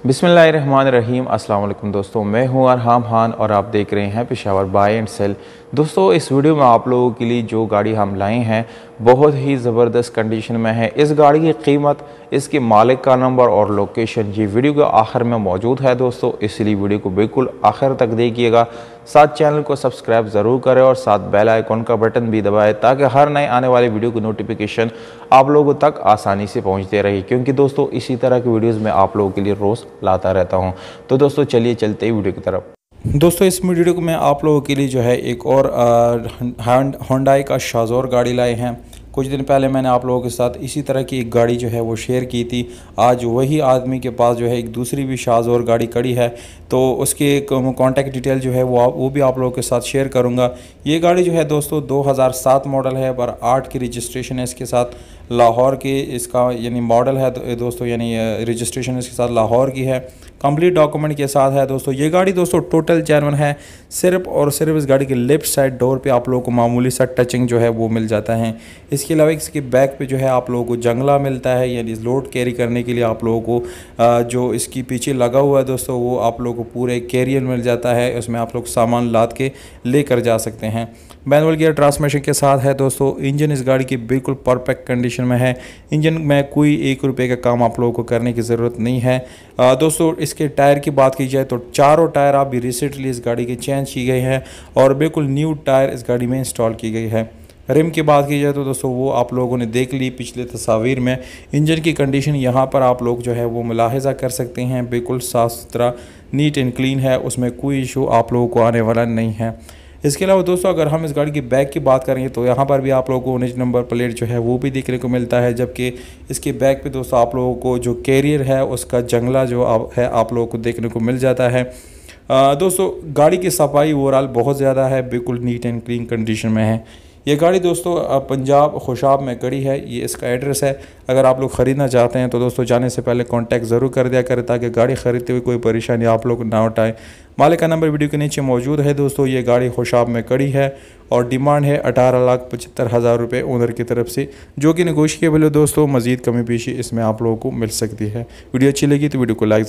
बिस्मिल्लाहिर्रहमानिर्रहीम। अस्सलाम वालेकुम दोस्तों, मैं हूं अरहाम खान और आप देख रहे हैं पेशावर बाय एंड सेल। दोस्तों, इस वीडियो में आप लोगों के लिए जो गाड़ी हम लाए हैं बहुत ही ज़बरदस्त कंडीशन में है। इस गाड़ी की कीमत, इसके मालिक का नंबर और लोकेशन ये वीडियो के आखिर में मौजूद है दोस्तों, इसलिए वीडियो को बिल्कुल आखिर तक देखिएगा। साथ चैनल को सब्सक्राइब ज़रूर करें और साथ बेल आइकॉन का बटन भी दबाएं ताकि हर नए आने वाले वीडियो की नोटिफिकेशन आप लोगों तक आसानी से पहुंचते रहे, क्योंकि दोस्तों इसी तरह की वीडियोस में आप लोगों के लिए रोज़ लाता रहता हूं। तो दोस्तों चलिए चलते हैं वीडियो की तरफ। दोस्तों, इस वीडियो को मैं आप लोगों के लिए जो है एक और होंडाई का शाज़ोर गाड़ी लाए हैं। कुछ दिन पहले मैंने आप लोगों के साथ इसी तरह की एक गाड़ी जो है वो शेयर की थी। आज वही आदमी के पास जो है एक दूसरी भी शाज़ोर गाड़ी खड़ी है, तो उसके कॉन्टैक्ट डिटेल जो है वो भी आप लोगों के साथ शेयर करूंगा। ये गाड़ी जो है दोस्तों 2007 मॉडल है, पर 8 की रजिस्ट्रेशन है इसके साथ। लाहौर के इसका यानी मॉडल है दोस्तों, यानी रजिस्ट्रेशन इसके साथ लाहौर की है। कंप्लीट डॉक्यूमेंट के साथ है दोस्तों। ये गाड़ी दोस्तों टोटल जेन्युइन है। सिर्फ और सिर्फ इस गाड़ी के लेफ्ट साइड डोर पे आप लोगों को मामूली सा टचिंग जो है वो मिल जाता है। इसके अलावा इसके बैक पे जो है आप लोगों को जंगला मिलता है, यानी लोड कैरी करने के लिए आप लोगों को जो इसकी पीछे लगा हुआ है दोस्तों वो आप लोगों को पूरे कैरियर मिल जाता है। उसमें आप लोग सामान लाद के लेकर जा सकते हैं। मैनुअल गियर ट्रांसमिशन के साथ है दोस्तों। इंजन इस गाड़ी की बिल्कुल परफेक्ट कंडीशन में है। इंजन में कोई 1 रुपये का काम आप लोगों को करने की ज़रूरत नहीं है। दोस्तों, इसके टायर की बात की जाए तो चारों टायर आप भी रिसेंटली इस गाड़ी के चेंज की गई हैं और बिल्कुल न्यू टायर इस गाड़ी में इंस्टॉल की गई है। रिम की बात की जाए तो दोस्तों वो आप लोगों ने देख ली पिछले तस्वीर में। इंजन की कंडीशन यहाँ पर आप लोग जो है वो मुलाहिजा कर सकते हैं। बिल्कुल साफ़ सुथरा, नीट एंड क्लीन है, उसमें कोई इशू आप लोगों को आने वाला नहीं है। इसके अलावा दोस्तों अगर हम इस गाड़ी की बैक की बात करेंगे तो यहाँ पर भी आप लोगों को 19 नंबर प्लेट जो है वो भी देखने को मिलता है, जबकि इसके बैक पे दोस्तों आप लोगों को जो कैरियर है उसका जंगला जो है आप लोगों को देखने को मिल जाता है। दोस्तों, गाड़ी की सफाई ओवरऑल बहुत ज़्यादा है, बिल्कुल नीट एंड क्लीन कंडीशन में है। ये गाड़ी दोस्तों पंजाब खुशाब में खड़ी है। ये इसका एड्रेस है। अगर आप लोग ख़रीदना चाहते हैं तो दोस्तों जाने से पहले कांटेक्ट ज़रूर कर दिया करें ताकि गाड़ी ख़रीदते हुए कोई परेशानी आप लोग ना उठाएं। मालिक का नंबर वीडियो के नीचे मौजूद है दोस्तों। ये गाड़ी खुशाब में खड़ी है और डिमांड है 18,75,000 रुपये ओनर की तरफ से, जो कि नेगोशिएबल है दोस्तों। मज़ीद कमी पेशी इसमें आप लोगों को मिल सकती है। वीडियो अच्छी लगी तो वीडियो को लाइक